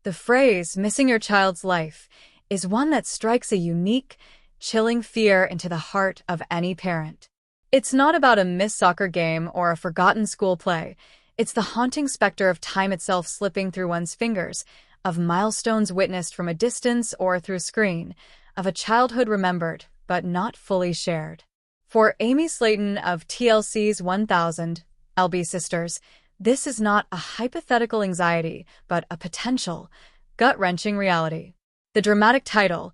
The phrase, missing your child's life, is one that strikes a unique, chilling fear into the heart of any parent. It's not about a missed soccer game or a forgotten school play. It's the haunting specter of time itself slipping through one's fingers, of milestones witnessed from a distance or through screen, of a childhood remembered but not fully shared. For Amy Slaton of TLC's 1000 LB Sisters, this is not a hypothetical anxiety, but a potential, gut-wrenching reality. The dramatic title,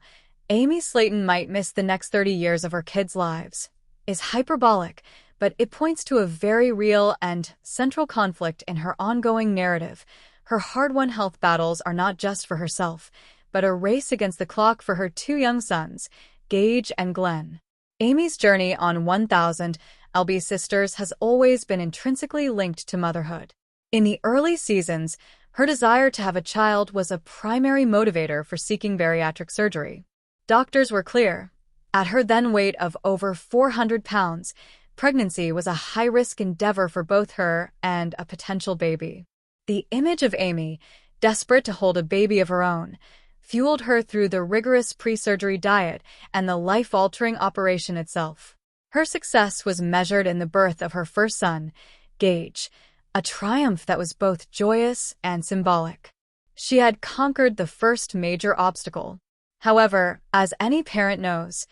Amy Slaton Might Miss the Next 30 Years of Her Kids' Lives, is hyperbolic, but it points to a very real and central conflict in her ongoing narrative. Her hard-won health battles are not just for herself, but a race against the clock for her two young sons, Gage and Glenn. Amy's journey on 1000 LB Sisters has always been intrinsically linked to motherhood. In the early seasons, her desire to have a child was a primary motivator for seeking bariatric surgery. Doctors were clear. At her then weight of over 400 pounds, pregnancy was a high-risk endeavor for both her and a potential baby. The image of Amy, desperate to hold a baby of her own, fueled her through the rigorous pre-surgery diet and the life-altering operation itself. Her success was measured in the birth of her first son, Gage, a triumph that was both joyous and symbolic. She had conquered the first major obstacle. However, as any parent knows,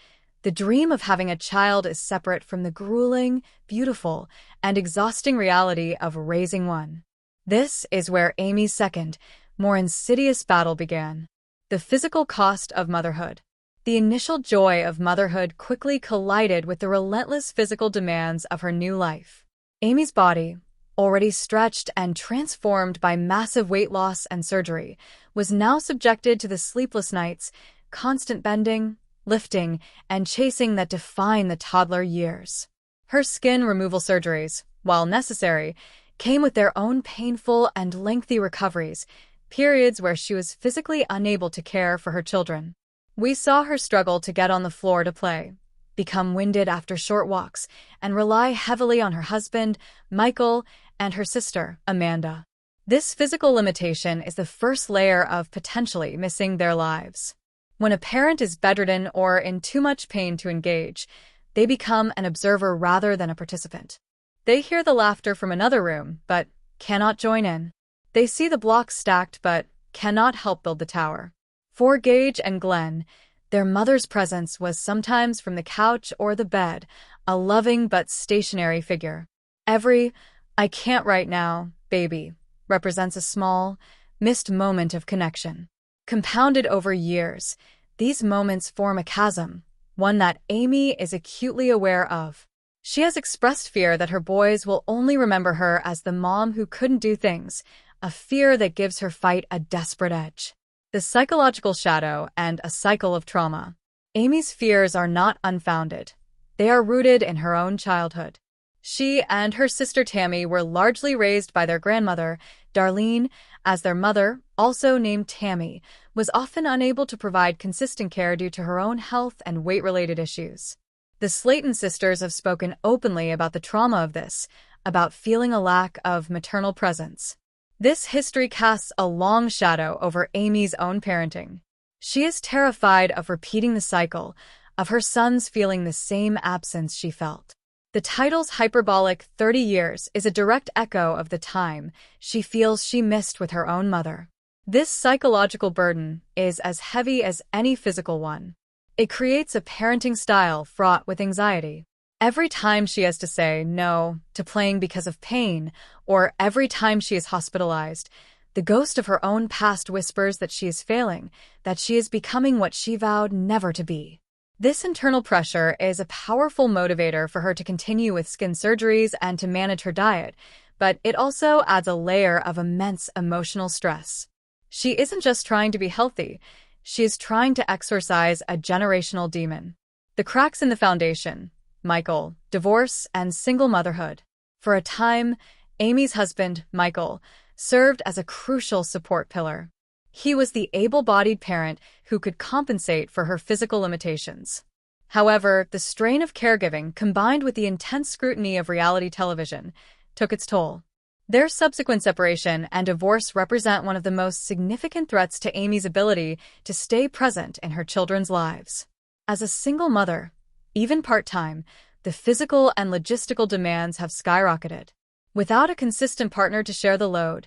the dream of having a child is separate from the grueling, beautiful, and exhausting reality of raising one. This is where Amy's second, more insidious battle began. The physical cost of motherhood. The initial joy of motherhood quickly collided with the relentless physical demands of her new life. Amy's body, already stretched and transformed by massive weight loss and surgery, was now subjected to the sleepless nights, constant bending, lifting, and chasing that define the toddler years. Her skin removal surgeries, while necessary, came with their own painful and lengthy recoveries, periods where she was physically unable to care for her children. We saw her struggle to get on the floor to play, become winded after short walks, and rely heavily on her husband, Michael, and her sister, Amanda. This physical limitation is the first layer of potentially missing their lives. When a parent is bedridden or in too much pain to engage, they become an observer rather than a participant. They hear the laughter from another room, but cannot join in. They see the blocks stacked, but cannot help build the tower. For Gage and Glenn, their mother's presence was sometimes from the couch or the bed, a loving but stationary figure. Every "I can't right now, baby" represents a small, missed moment of connection. Compounded over years, these moments form a chasm, one that Amy is acutely aware of. She has expressed fear that her boys will only remember her as the mom who couldn't do things, a fear that gives her fight a desperate edge. The psychological shadow and a cycle of trauma. Amy's fears are not unfounded. They are rooted in her own childhood. She and her sister Tammy were largely raised by their grandmother, Darlene, as their mother, also named Tammy, was often unable to provide consistent care due to her own health and weight-related issues. The Slaton sisters have spoken openly about the trauma of this, about feeling a lack of maternal presence. This history casts a long shadow over Amy's own parenting. She is terrified of repeating the cycle, of her sons feeling the same absence she felt. The title's hyperbolic 30 years is a direct echo of the time she feels she missed with her own mother. This psychological burden is as heavy as any physical one. It creates a parenting style fraught with anxiety. Every time she has to say no to playing because of pain, or every time she is hospitalized, the ghost of her own past whispers that she is failing, that she is becoming what she vowed never to be. This internal pressure is a powerful motivator for her to continue with skin surgeries and to manage her diet, but it also adds a layer of immense emotional stress. She isn't just trying to be healthy, she is trying to exorcise a generational demon. The cracks in the foundation. Michael, divorce, and single motherhood. For a time, Amy's husband, Michael, served as a crucial support pillar. He was the able-bodied parent who could compensate for her physical limitations. However, the strain of caregiving, combined with the intense scrutiny of reality television, took its toll. Their subsequent separation and divorce represent one of the most significant threats to Amy's ability to stay present in her children's lives. As a single mother, even part-time, the physical and logistical demands have skyrocketed. Without a consistent partner to share the load,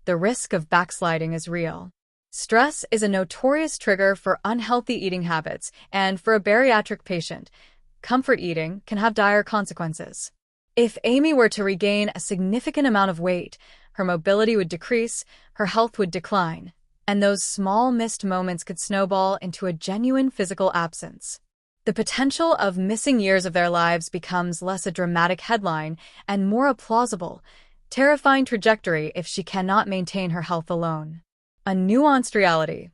the risk of backsliding is real. Stress is a notorious trigger for unhealthy eating habits, and for a bariatric patient, comfort eating can have dire consequences. If Amy were to regain a significant amount of weight, her mobility would decrease, her health would decline, and those small missed moments could snowball into a genuine physical absence. The potential of missing years of their lives becomes less a dramatic headline and more a plausible, terrifying trajectory if she cannot maintain her health alone. A nuanced reality: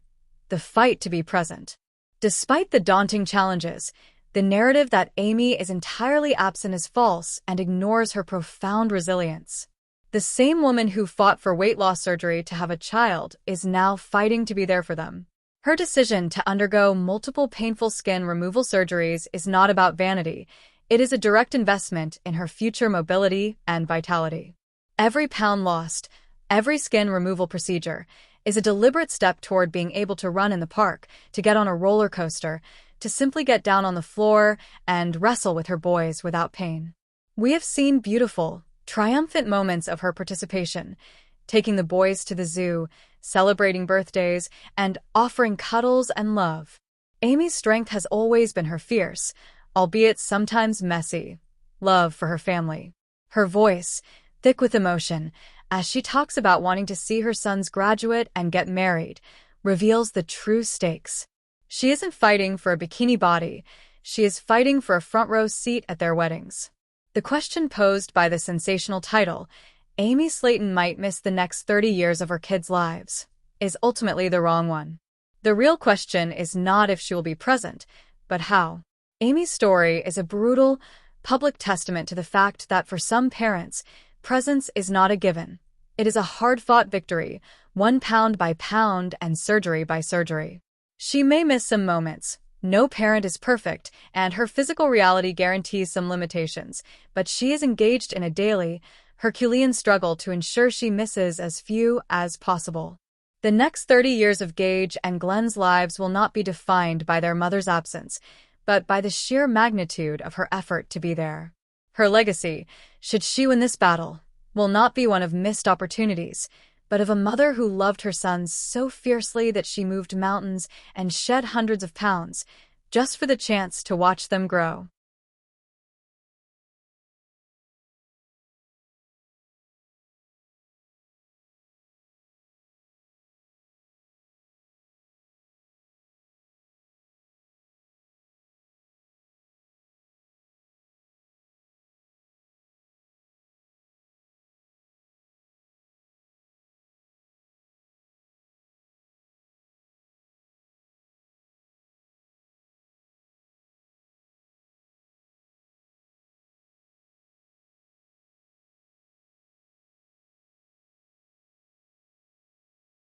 the fight to be present. Despite the daunting challenges, the narrative that Amy is entirely absent is false and ignores her profound resilience. The same woman who fought for weight loss surgery to have a child is now fighting to be there for them. Her decision to undergo multiple painful skin removal surgeries is not about vanity. It is a direct investment in her future mobility and vitality. Every pound lost, every skin removal procedure, is a deliberate step toward being able to run in the park, to get on a roller coaster, to simply get down on the floor and wrestle with her boys without pain. We have seen beautiful, triumphant moments of her participation, taking the boys to the zoo, celebrating birthdays, and offering cuddles and love. Amy's strength has always been her fierce, albeit sometimes messy, love for her family. Her voice, thick with emotion, as she talks about wanting to see her sons graduate and get married, reveals the true stakes. She isn't fighting for a bikini body, she is fighting for a front-row seat at their weddings. The question posed by the sensational title, "Amy Slaton might miss the next 30 years of her kids' lives," is ultimately the wrong one. The real question is not if she will be present, but how. Amy's story is a brutal, public testament to the fact that for some parents, presence is not a given. It is a hard-fought victory, won pound by pound and surgery by surgery. She may miss some moments. No parent is perfect, and her physical reality guarantees some limitations, but she is engaged in a daily, Herculean struggle to ensure she misses as few as possible. The next 30 years of Gage and Glenn's lives will not be defined by their mother's absence, but by the sheer magnitude of her effort to be there. Her legacy, should she win this battle, will not be one of missed opportunities, but of a mother who loved her sons so fiercely that she moved mountains and shed hundreds of pounds just for the chance to watch them grow.